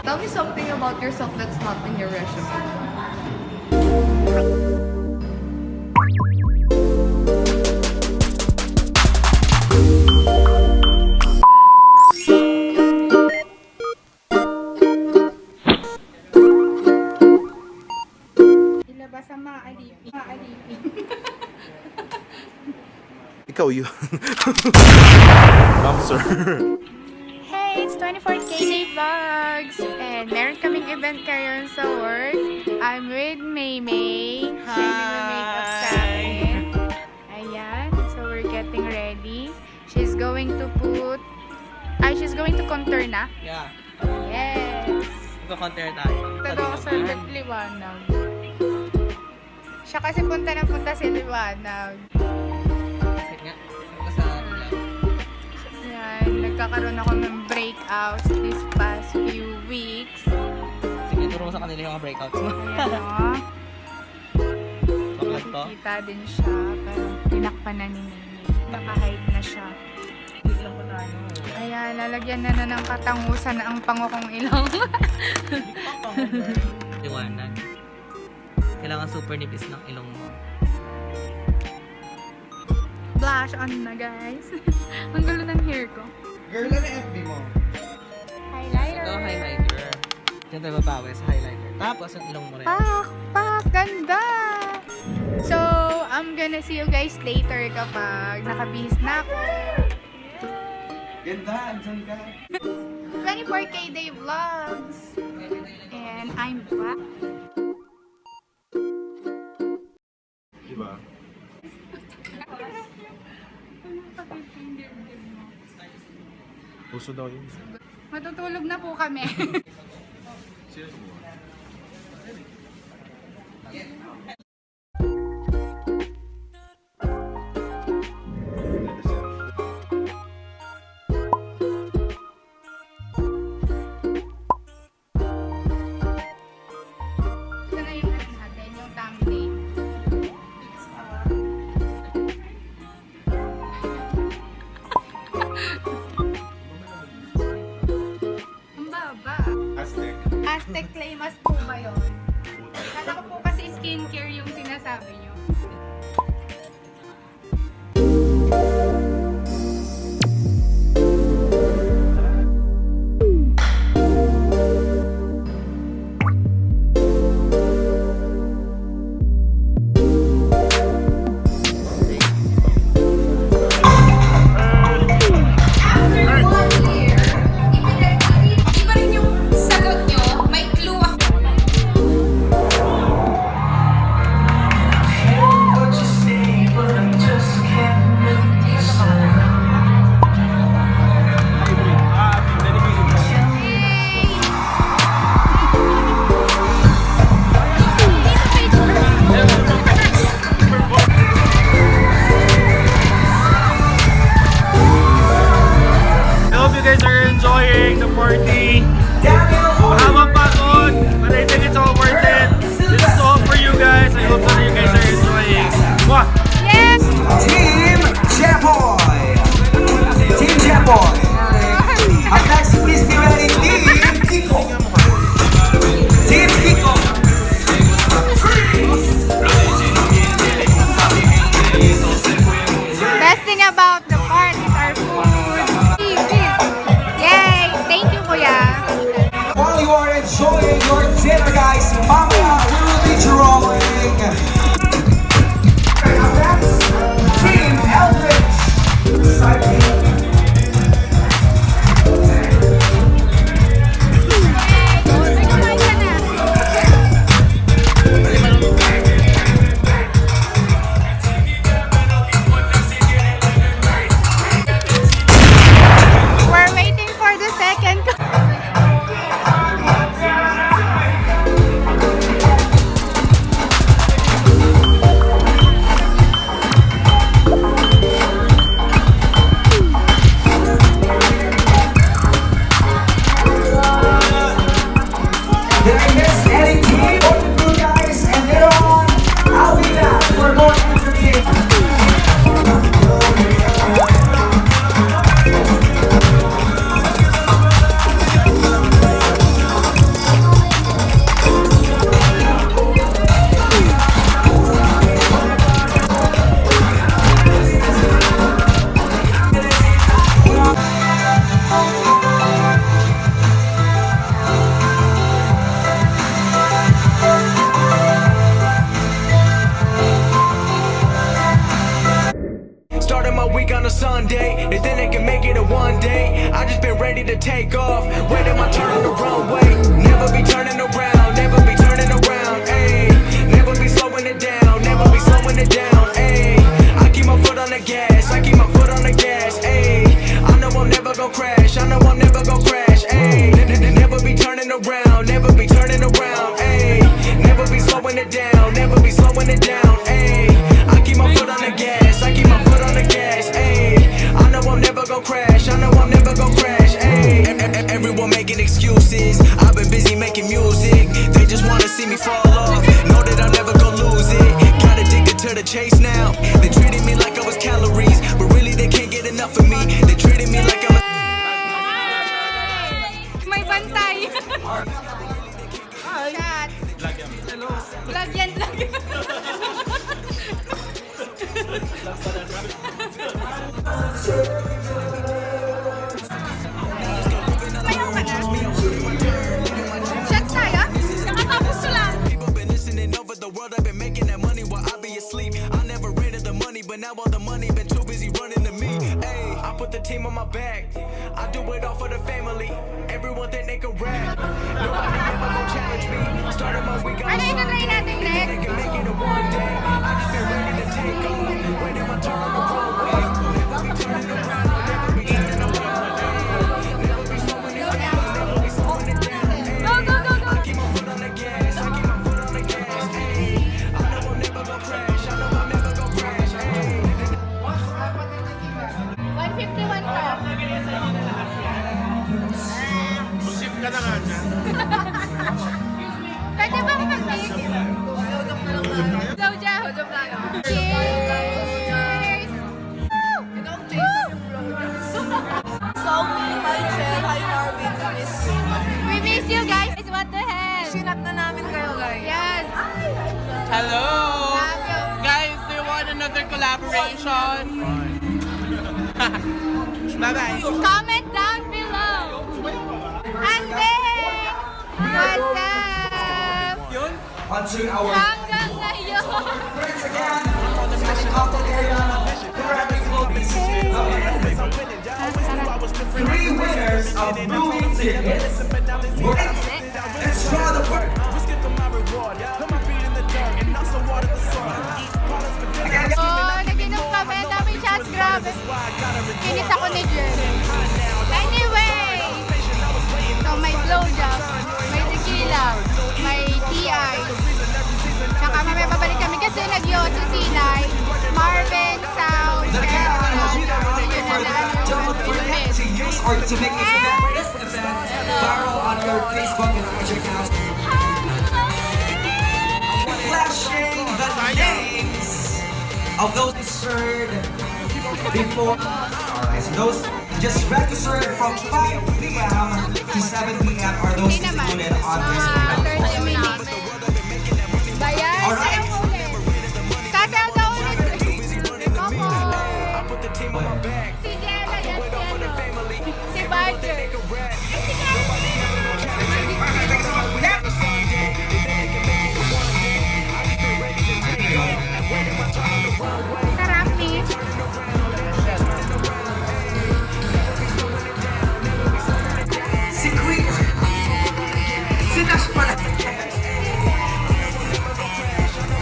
Tell me something about yourself that's not in your resume. Ilabas ang mga alipin. Mga alipin. Ikaw yun. Ma'am, sir. Hey, it's 24K Day Vlogs! And meron kaming event ngayon sa work. I'm with Maymay. Siya yung nag-makeup sa akin. Ayan. So, we're getting ready. She's going to contour na? Yeah. Yes! Magko-counter tayo. Punta daw ako sa Liwanag. Siya kasi punta sa Liwanag. Sige nga. Ito sa ilaw. Ayan. Nagkakaroon ako ng breakouts this past few weeks. Sige, turo mo sa kanila yung mga breakouts mo. Ayan o. Baklat to. Nakikita din siya. Parang tinakpan na ni Nene. Naka-hide na siya. Biglang pa tayo. Ayan, lalagyan na ng katangusan ang pangokong ilong. Liwanag. Kailangan super nipis ng ilong mo. Blush on na, guys. Ang gulo ng hair ko. Girl, ano FB mo? Highlighter. Ito, highlighter. Diyan tayo babawi sa highlighter. Tapos, ang ilong mo rin. Pak! Ganda! So, I'm gonna see you guys later kapag nakabihis na ako. Ganda, andyan ka. 24K Day Vlogs! And I'm back. Diba? Puso daw yun. Matutulog na po kami. Sino gumawa? Ito na yung natin, yung thumbnail. Ang baba. Aztec. Aztec clay mask po ba yun? Kala ko po kasi skincare yung sinasabi nyo. I hope you guys are enjoying the party. Mahabang pagod, but I think it's all worth it. This is all for you guys. I hope that you guys are enjoying. Mwah! Yes! Team Japoy! Team Japoy! Up next, please be ready, Team Kiko! Team Kiko! Best thing about the park is our food. Yay! Thank you, Kuya. While you are enjoying your dinner, guys, mamaya we will be drawing. Up next, Team Eldridge! We're waiting for the second. excuses. I've been busy making music. They just wanna see me fall off. Know that I'm never gonna lose it. Got addicted to the chase now. They treated me like I was calories, but really they can't get enough of me. They treated me like I'm a May bantay. Shot. Lagyan. Mayaw ka na. Shots tayo? Nakatapos ko lang. People been listening over the world. I've been making that money while I be asleep. I never ran to the money, but now all the money been too busy running to me. Hey, I put the team on my back. I do it all for the family. Everyone think they can rap. Nobody ever gonna challenge me. Started my week on Ano yung try natin They next? can make it in one day. I just been ready to take off. Waiting my turn on the runway. Never be turning around. I'll never be turning around. Never be slowing it down. Never be slowing it down. Go, go, go, go. I keep my foot on the gas. I keep my foot on the gas. Hey, I know I'm never gonna crash. I know I'm never gonna crash. Hey. 151 to. Shift ka na nga dyan. Pwede ba ako mag-take? Go, Jao. Cheers! Sophie, hi Chel, hi Marvin, I miss you. We miss you guys. What the hell? Sinat na namin kayo, guys. Yes. Hello! Love you. Guys, do you want another collaboration? Bye-bye. Comment down below. And then, what's up? Onto our Hanggang ngayon. friends again. At the top of the area, Paramus Movies. 3 winners of movie tickets. Let's draw the first. Oh, nag-inom kami. Dami shots. Grabe. Kinis ako ni Jen. Anyway. So, may blowjob. May tequila. May TI. Tsaka may babalik kami kasi nag-yoso si Sinay. Marvin, Sound, Carol. Yun na lang. To use or to make this event viral on your Facebook and on your account. Flashing the names of those registered before. Alright, so those just registered from 5 p.m. to 7 p.m. are those Hindi naman. included on this Mga event. 30 minutes. Bayan, Alright. sayaw ulit. Sasayaw daw ulit. Coco. Si Jella, yes, Jello. Si Badger. Si Sarap ni. Si Queen. Si Nash pala.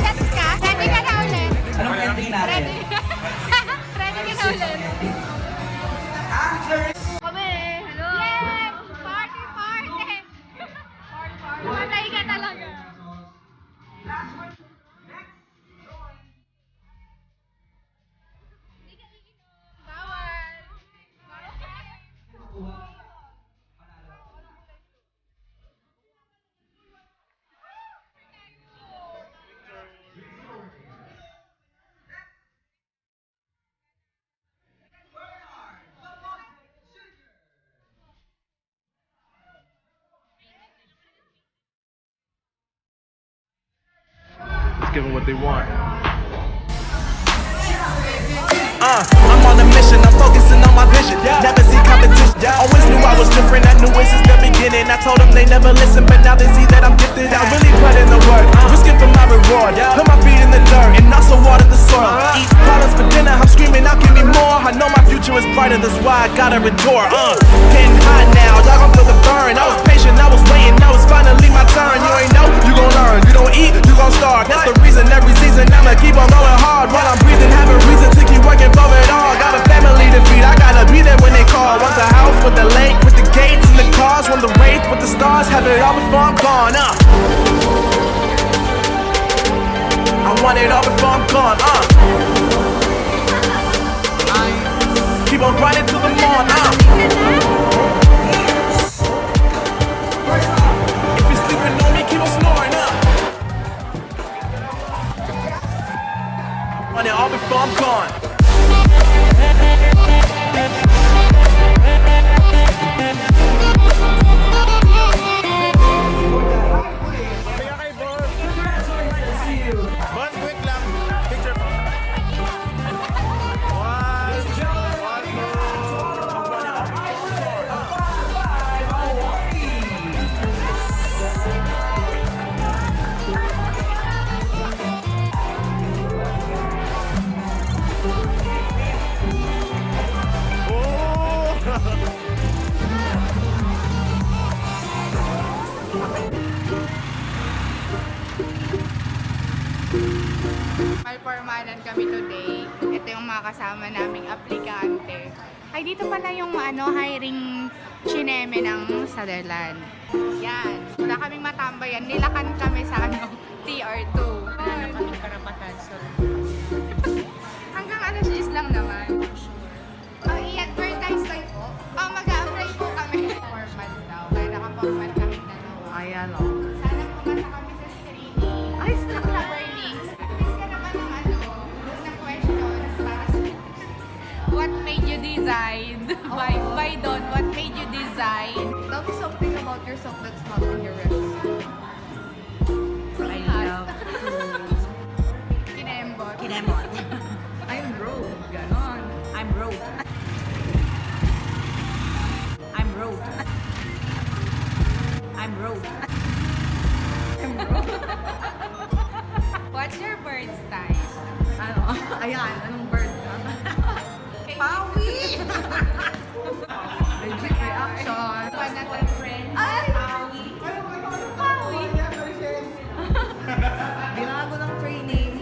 Gets ka? Ready ka na ulit? Anong ending natin? Ready? Ready ka na ulit? Kami, hello! Yes! Party, party! Patay ka talaga. Bawal! Let's give them what they want. I'm on a mission, I'm focusing on my vision. Never see competition. Always knew I was different, I knew it since the beginning. I told them they never listen, but now they see that I'm gifted. I really put in the work, risking for my reward. Put my feet in the dirt and also water the soil. Eat products for dinner, I'm screaming out, give me more. I know my future is brighter, that's why I gotta endure. Getting hot now, y'all gon' feel the burn. I was patient, I was waiting, now it's finally my turn. You ain't know, you gon' learn. You don't eat, you gon' starve. That's the reason every season I'ma keep on going hard. While I'm breathing, having reason to keep working for it all. Got a family to feed, I gotta be there when they call. Want the house with the lake, with the gates and the cars. Want the wraith with the stars, have it all before I'm gone. I want it all before I'm gone. Keep on grinding till the morn. I'm gone. Boss, quick lang. Picture po. Malpormalan kami today. Ito yung mga kasama naming aplikante. Ay, dito pala yung hiring chineme ng Sutherland. Yan. Wala kaming matambayan. Nilakan kami sa TR2. Wala na kaming karapatan. So, hanggang alas 10 lang naman. Oh, i-advertise tayo po. Oh, mag-a-apply po kami. 4 months daw. Kaya naka-4 kaming dalawa. Ayan o. Sana pumasa kami sa screening. Ay, sa Burnings. Please ka naman ng questions para sa... What made you decide? By Don, what made you decide? Tell me something about yourself that's not on your resume. I love Kinembot. Kinemon. I'm broke. Ganon. I'm broke. I'm broke. I'm broke. What's your bird style? Ano? Ayan. Anong bird ka? Pawi! Legit reaction. Panatag friend. Ay! Pawi. Pawi. Binago ng training.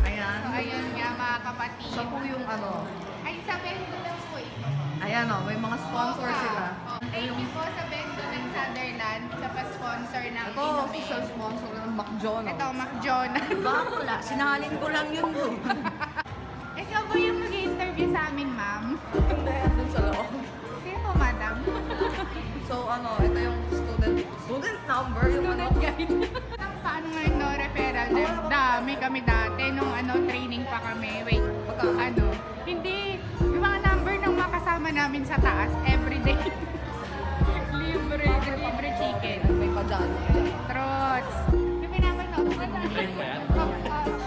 Ayan. So, ayun nga mga kapatid. Siya po yung ano. Ay, sa bento lang po ito. Ayan o. May mga sponsor Mocha. sila. Oh, thank you po sa bento ng Sutherland sa pa-sponsor ng Ito, official sponsor ng McDonald's. Ito, McDonald's. Bakla. Sinalin ko lang yun doon. Ikaw ba yung mag-interview sa amin, ma'am? Hindi, doon sa loob. Sino, madam? So ano, ito yung student number, yung ano. Student guide. Paano nga yung referral? Dami kami dati nung training pa kami. Wait, hindi. Yung mga number ng mga kasama namin sa taas, everyday. libre chicken. May padyan. Trots. Yung pinapanood ko na.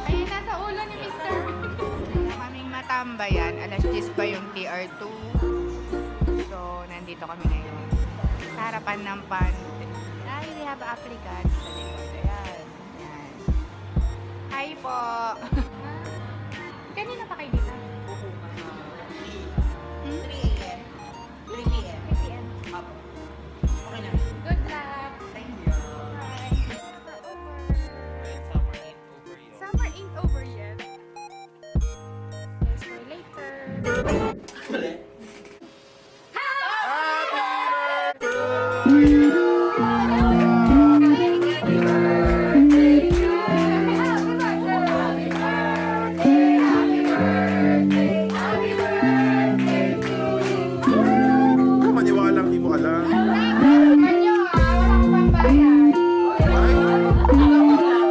Ayun, nasa ulo ni Mr. Kaming matambayan. Alas 10 pa yung TR2. So, nandito kami ngayon. Sa harapan ng pan. Ay, we have applicants sa likod. Ayan. Ayan. Hi po. Kanina pa kayo dito? 3 a.m. 3 p.m. 3 p.m. Okay na. Good luck. Thank you. Bye. Summer ain't over yet. Yes, for later. Maniwalang di mo alam. Manyo, wala akong pambayad. Gusto mo yun?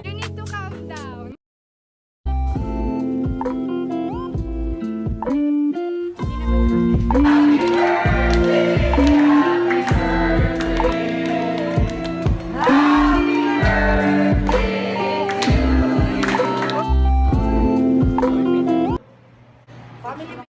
You need to calm down. Family